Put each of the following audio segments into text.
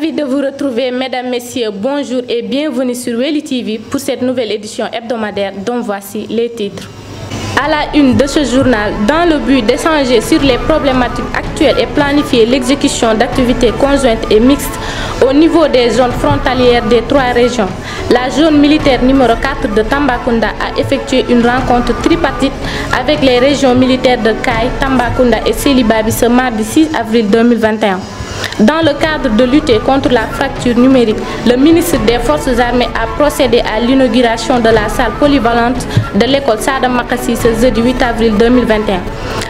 Ravi de vous retrouver, mesdames, messieurs. Bonjour et bienvenue sur Weli TV pour cette nouvelle édition hebdomadaire dont voici les titres. À la une de ce journal, dans le but d'échanger sur les problématiques actuelles et planifier l'exécution d'activités conjointes et mixtes au niveau des zones frontalières des trois régions, la zone militaire numéro 4 de Tambacounda a effectué une rencontre tripartite avec les régions militaires de Kaay, Tambacounda et Sélibaby ce mardi 6 avril 2021. Dans le cadre de lutter contre la fracture numérique, le ministre des Forces armées a procédé à l'inauguration de la salle polyvalente de l'école Sada Makassi ce jeudi 8 avril 2021.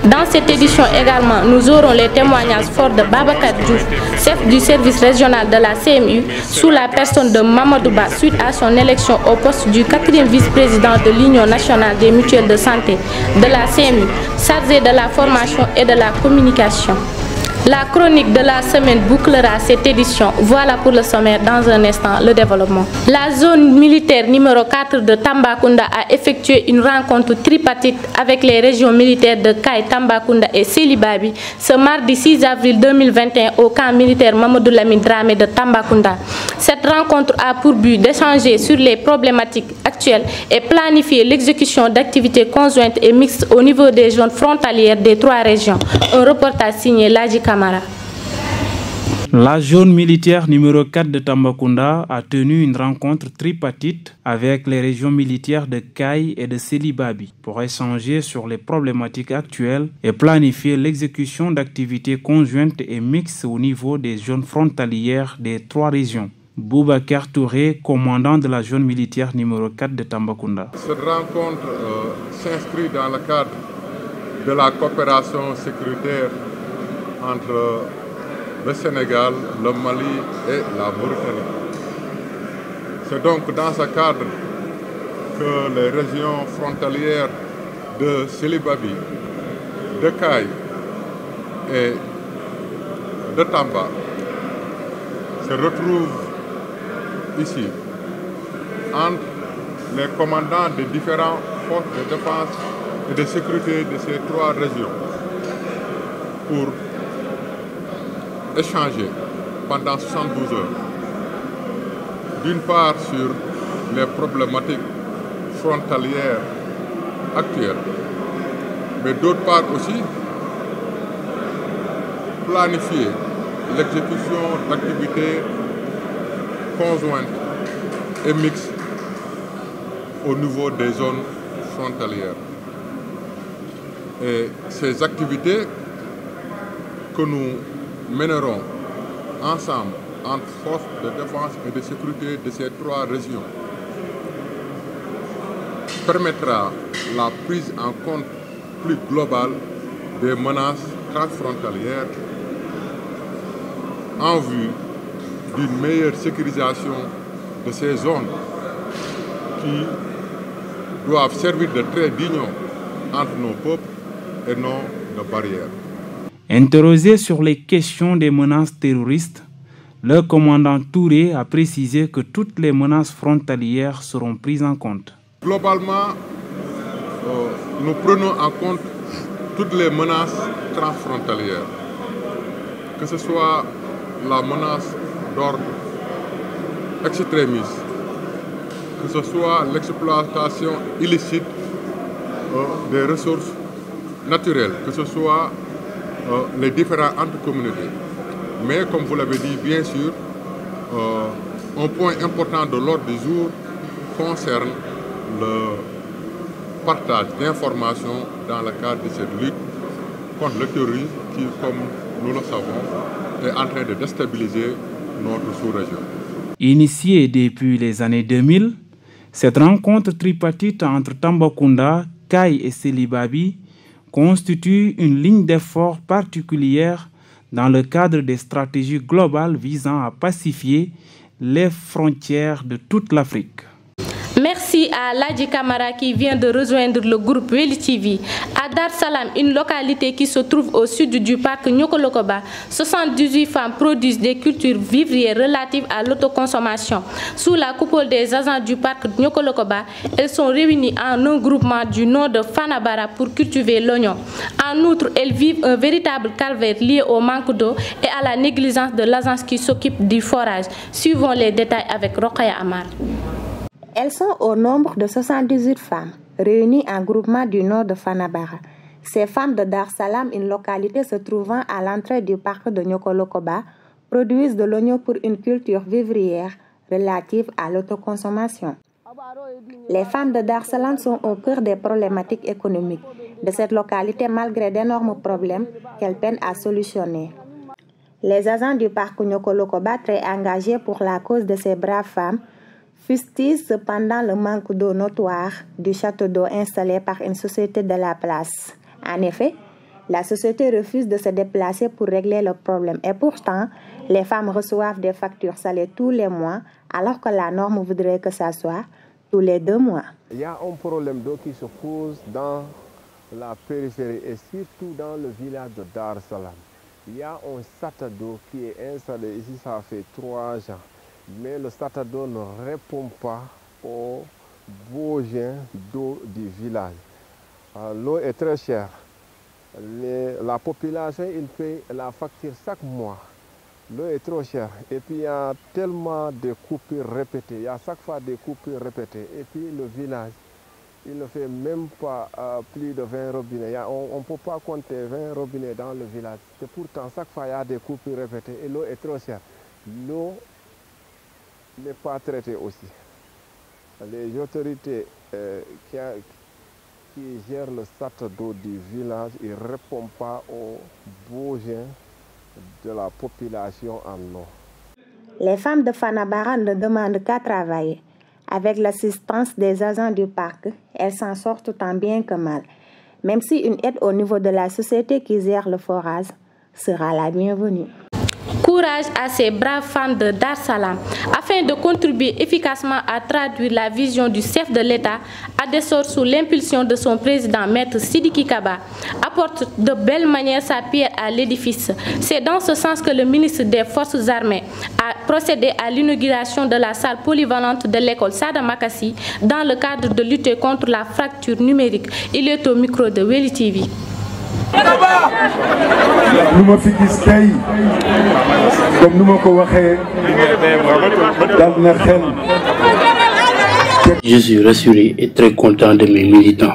Dans cette édition également, nous aurons les témoignages forts de Babacar Diouf, chef du service régional de la CMU, sous la personne de Mamadou Ba suite à son élection au poste du 4e vice-président de l'Union nationale des mutuelles de santé de la CMU, chargé de la formation et de la communication. La chronique de la semaine bouclera cette édition. Voilà pour le sommaire, dans un instant, le développement. La zone militaire numéro 4 de Tambacounda a effectué une rencontre tripartite avec les régions militaires de Kaay, Tambacounda et Sélibaby ce mardi 6 avril 2021 au camp militaire Mamadou Lamine Dramé de Tambacounda. Cette rencontre a pour but d'échanger sur les problématiques actuelles et planifier l'exécution d'activités conjointes et mixtes au niveau des zones frontalières des trois régions. Un reportage signé Ladji Camara. La zone militaire numéro 4 de Tambacounda a tenu une rencontre tripartite avec les régions militaires de Kaay et de Sélibaby pour échanger sur les problématiques actuelles et planifier l'exécution d'activités conjointes et mixtes au niveau des zones frontalières des trois régions. Boubacar Touré, commandant de la zone militaire numéro 4 de Tambacounda. Cette rencontre s'inscrit dans le cadre de la coopération sécuritaire entre le Sénégal, le Mali et la Mauritanie. C'est donc dans ce cadre que les régions frontalières de Sélibaby, de Kaay et de Tamba se retrouvent ici entre les commandants des différentes forces de défense et de sécurité de ces trois régions pour échanger pendant 72 heures, d'une part sur les problématiques frontalières actuelles, mais d'autre part aussi planifier l'exécution d'activités conjointes et mixtes au niveau des zones frontalières. Et ces activités que nous mènerons ensemble entre forces de défense et de sécurité de ces trois régions permettra la prise en compte plus globale des menaces transfrontalières en vue d'une meilleure sécurisation de ces zones qui doivent servir de trait d'union entre nos peuples et non de barrières. Interrogé sur les questions des menaces terroristes, le commandant Touré a précisé que toutes les menaces frontalières seront prises en compte. Globalement, nous prenons en compte toutes les menaces transfrontalières, que ce soit la menace d'ordre extrémiste, que ce soit l'exploitation illicite des ressources naturelles, que ce soit les différentes intercommunautés. Mais comme vous l'avez dit, bien sûr, un point important de l'ordre du jour concerne le partage d'informations dans le cadre de cette lutte contre le terrorisme qui, comme nous le savons, est en train de déstabiliser notre sous-région. Initiée depuis les années 2000, cette rencontre tripartite entre Tambacounda, Kaay et Sélibaby constitue une ligne d'effort particulière dans le cadre des stratégies globales visant à pacifier les frontières de toute l'Afrique. Merci à Ladji Camara qui vient de rejoindre le groupe Weli TV. À Dar Salam, une localité qui se trouve au sud du parc Nyokolokoba, 78 femmes produisent des cultures vivrières relatives à l'autoconsommation. Sous la coupole des agents du parc Nyokolokoba, elles sont réunies en un groupement du nom de Fanabara pour cultiver l'oignon. En outre, elles vivent un véritable calvaire lié au manque d'eau et à la négligence de l'agence qui s'occupe du forage. Suivons les détails avec Rokhaya Amar. Elles sont au nombre de 78 femmes, réunies en groupement du nord de Fanabara. Ces femmes de Dar Salam, une localité se trouvant à l'entrée du parc de Nyokolokoba, produisent de l'oignon pour une culture vivrière relative à l'autoconsommation. Les femmes de Dar Salam sont au cœur des problématiques économiques de cette localité malgré d'énormes problèmes qu'elles peinent à solutionner. Les agents du parc Nyokolokoba, très engagés pour la cause de ces braves femmes, fustige cependant le manque d'eau notoire du château d'eau installé par une société de la place. En effet, la société refuse de se déplacer pour régler le problème et pourtant, les femmes reçoivent des factures salées tous les mois alors que la norme voudrait que ça soit tous les 2 mois. Il y a un problème d'eau qui se pose dans la périphérie et surtout dans le village de Dar Salam. Il y a un château d'eau qui est installé ici, ça fait 3 ans. Mais le château d'eau ne répond pas aux besoins d'eau du village. L'eau est très chère. La population, il paye la facture chaque mois. L'eau est trop chère. Et puis il y a tellement de coupures répétées. Il y a chaque fois des coupures répétées. Et puis le village, il ne fait même pas plus de 20 robinets. On ne peut pas compter 20 robinets dans le village. Et pourtant, chaque fois, il y a des coupures répétées. Et l'eau est trop chère. L'eau n'est pas traité aussi. Les autorités qui gèrent le château d'eau du village, ils ne répondent pas aux besoins de la population en eau. Les femmes de Fanabara ne demandent qu'à travailler. Avec l'assistance des agents du parc, elles s'en sortent tant bien que mal. Même si une aide au niveau de la société qui gère le forage sera la bienvenue. Courage à ces braves femmes de Dar Salam. Afin de contribuer efficacement à traduire la vision du chef de l'État, Adessor, sous l'impulsion de son président, Maître Sidiki Kaba, apporte de belle manière sa pierre à l'édifice. C'est dans ce sens que le ministre des Forces armées a procédé à l'inauguration de la salle polyvalente de l'école Sada Makassi dans le cadre de lutter contre la fracture numérique. Il est au micro de Weli TV. Je suis rassuré et très content de mes militants.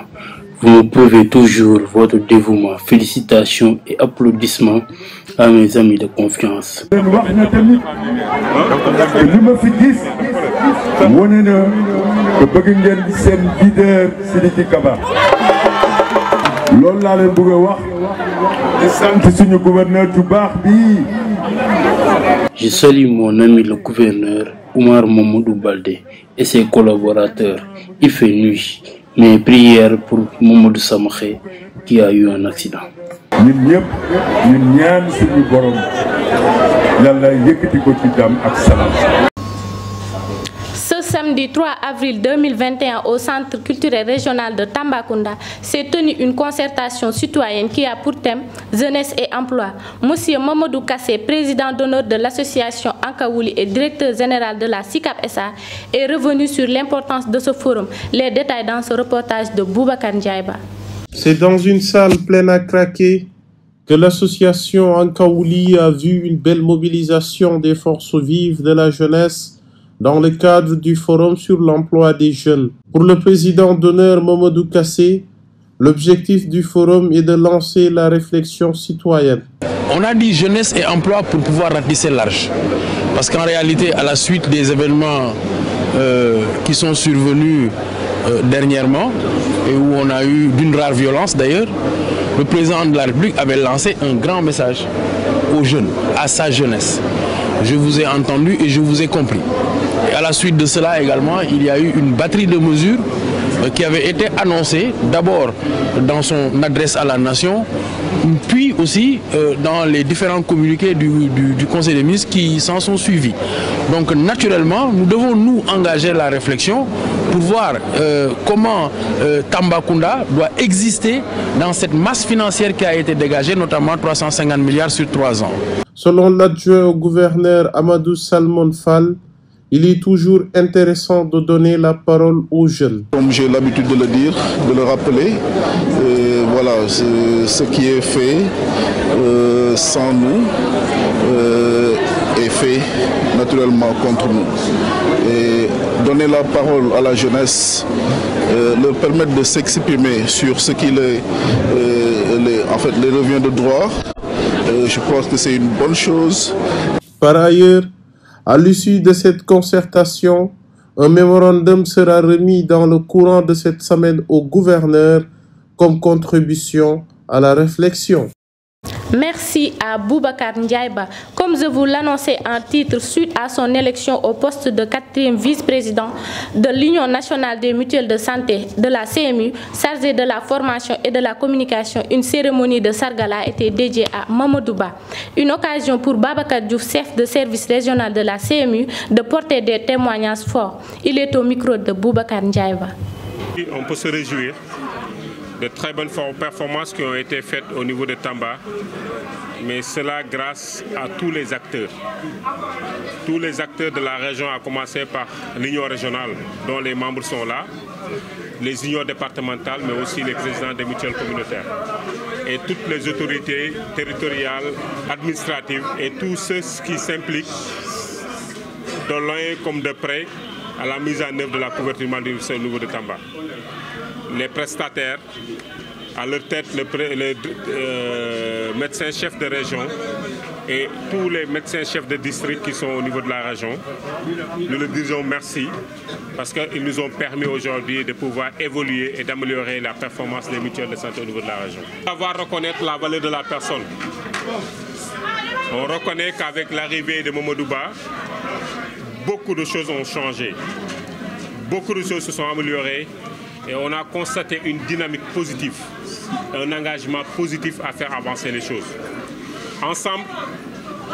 Vous me prouvez toujours votre dévouement. Félicitations et applaudissements à mes amis de confiance. Je salue mon ami le gouverneur Oumar Mamadou Baldé et ses collaborateurs. Il fait nuit. Mes prières pour Mamadou Samakhé qui a eu un accident. Ce samedi 3 avril 2021 au Centre culturel régional de Tambacounda s'est tenue une concertation citoyenne qui a pour thème Jeunesse et Emploi. Monsieur Mamadou Kassé, président d'honneur de l'association Ankawouli et directeur général de la SICAP SA, est revenu sur l'importance de ce forum. Les détails dans ce reportage de Boubacar Ndiaïba. C'est dans une salle pleine à craquer que l'association Ankawouli a vu une belle mobilisation des forces vives de la jeunesse dans le cadre du forum sur l'emploi des jeunes. Pour le président d'honneur Mamadou Kassé, l'objectif du forum est de lancer la réflexion citoyenne. On a dit jeunesse et emploi pour pouvoir ratisser large. Parce qu'en réalité, à la suite des événements qui sont survenus dernièrement, et où on a eu d'une rare violence d'ailleurs, le président de la République avait lancé un grand message aux jeunes, à sa jeunesse. Je vous ai entendu et je vous ai compris. Et à la suite de cela également, il y a eu une batterie de mesures qui avait été annoncé d'abord dans son adresse à la nation, puis aussi dans les différents communiqués du Conseil des ministres qui s'en sont suivis. Donc naturellement, nous devons nous engager la réflexion pour voir comment Tambacounda doit exister dans cette masse financière qui a été dégagée, notamment 350 milliards sur 3 ans. Selon l'adjoint au gouverneur Amadou Salmon Fall, il est toujours intéressant de donner la parole aux jeunes. Comme j'ai l'habitude de le dire, de le rappeler, voilà, ce qui est fait sans nous est fait naturellement contre nous. Et donner la parole à la jeunesse, leur permettre de s'exprimer sur ce qui les revient de droit, je pense que c'est une bonne chose. Par ailleurs, à l'issue de cette concertation, un mémorandum sera remis dans le courant de cette semaine au gouverneur comme contribution à la réflexion. Merci à Boubacar Ndiaïba. Comme je vous l'annonçais en titre, suite à son élection au poste de 4e vice-président de l'Union nationale des mutuelles de santé de la CMU, chargé de la formation et de la communication, une cérémonie de Sargala a été dédiée à Mamadouba. Une occasion pour Babacar Diouf, chef de service régional de la CMU, de porter des témoignages forts. Il est au micro de Boubacar Ndiaïba. On peut se réjouir de très bonnes performances qui ont été faites au niveau de Tamba, mais cela grâce à tous les acteurs. Tous les acteurs de la région, à commencer par l'union régionale, dont les membres sont là, les unions départementales, mais aussi les présidents des mutuelles communautaires. Et toutes les autorités territoriales, administratives et tous ceux qui s'impliquent de loin comme de près à la mise en œuvre de la couverture maladie au niveau de Tamba. Les prestataires, à leur tête le médecin-chef de région et tous les médecins-chefs de district qui sont au niveau de la région. Nous leur disons merci parce qu'ils nous ont permis aujourd'hui de pouvoir évoluer et d'améliorer la performance des mutuelles de santé au niveau de la région. Savoir reconnaître la valeur de la personne. On reconnaît qu'avec l'arrivée de Mamadouba, beaucoup de choses ont changé. Beaucoup de choses se sont améliorées. Et on a constaté une dynamique positive, un engagement positif à faire avancer les choses. Ensemble,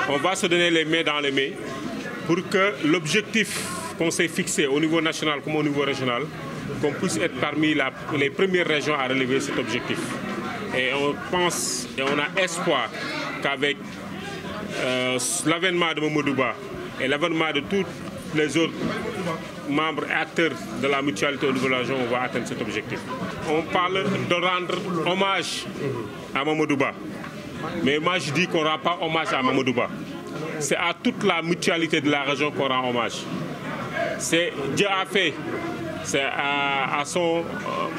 on va se donner les mains dans les mains pour que l'objectif qu'on s'est fixé au niveau national comme au niveau régional, qu'on puisse être parmi les premières régions à relever cet objectif. Et on pense et on a espoir qu'avec l'avènement de Mamadouba et l'avènement de toutes les autres membres et acteurs de la mutualité au niveau de la région, on va atteindre cet objectif. On parle de rendre hommage à Mamadouba. Mais moi je dis qu'on ne rend pas hommage à Mamadouba. C'est à toute la mutualité de la région qu'on rend hommage. Dieu a fait, c'est à son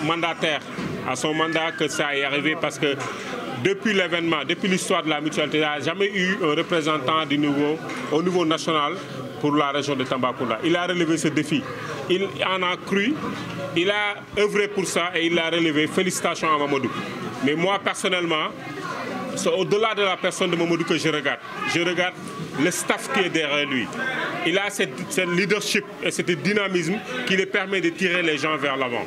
mandataire, à son mandat que ça est arrivé parce que depuis l'événement, depuis l'histoire de la mutualité, il n'y a jamais eu un représentant au niveau national pour la région de Tambacounda. Il a relevé ce défi. Il en a cru, il a œuvré pour ça et il l'a relevé. Félicitations à Mamadou. Mais moi, personnellement, c'est au-delà de la personne de Mamadou que je regarde. Je regarde le staff qui est derrière lui. Il a ce leadership et ce dynamisme qui lui permet de tirer les gens vers l'avant.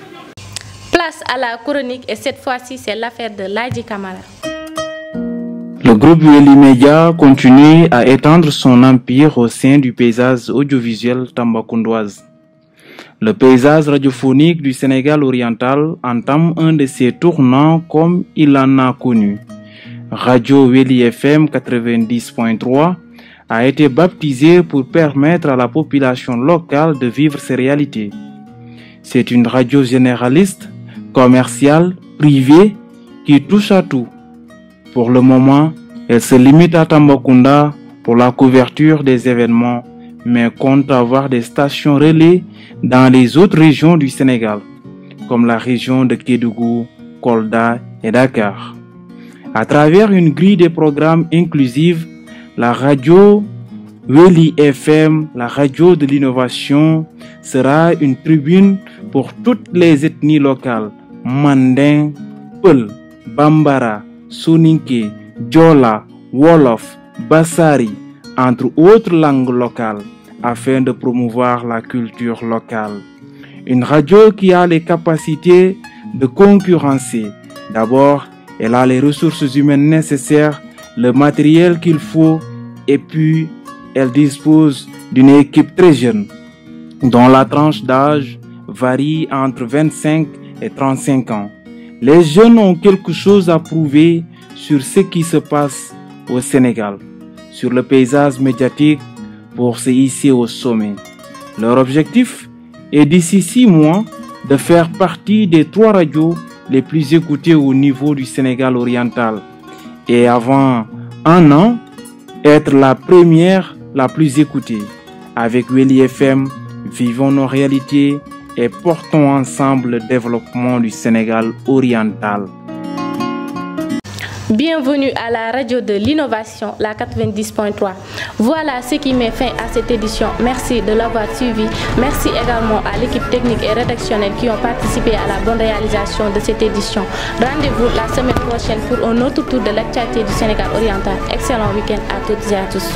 Place à la chronique et cette fois-ci, c'est l'affaire de Ladji Camara. Le groupe Weli Media continue à étendre son empire au sein du paysage audiovisuel tambacoundoise. Le paysage radiophonique du Sénégal oriental entame un de ses tournants comme il en a connu. Radio Weli FM 90.3 a été baptisée pour permettre à la population locale de vivre ses réalités. C'est une radio généraliste, commerciale, privée, qui touche à tout. Pour le moment, elle se limite à Tambacounda pour la couverture des événements, mais compte avoir des stations relais dans les autres régions du Sénégal, comme la région de Kédougou, Kolda et Dakar. À travers une grille de programmes inclusive, la radio Weli FM, la radio de l'innovation, sera une tribune pour toutes les ethnies locales, Mandin, Peul, Bambara, Soninké, Diola, Wolof, Bassari, entre autres langues locales, afin de promouvoir la culture locale. Une radio qui a les capacités de concurrencer. D'abord, elle a les ressources humaines nécessaires, le matériel qu'il faut, et puis elle dispose d'une équipe très jeune, dont la tranche d'âge varie entre 25 et 35 ans. Les jeunes ont quelque chose à prouver sur ce qui se passe au Sénégal, sur le paysage médiatique pour se hisser au sommet. Leur objectif est d'ici 6 mois de faire partie des 3 radios les plus écoutées au niveau du Sénégal oriental et avant 1 an, être la première la plus écoutée. Avec Weli FM, vivons nos réalités et portons ensemble le développement du Sénégal oriental. Bienvenue à la radio de l'innovation, la 90.3. Voilà ce qui met fin à cette édition. Merci de l'avoir suivi. Merci également à l'équipe technique et rédactionnelle qui ont participé à la bonne réalisation de cette édition. Rendez-vous la semaine prochaine pour un autre tour de l'actualité du Sénégal oriental. Excellent week-end à toutes et à tous.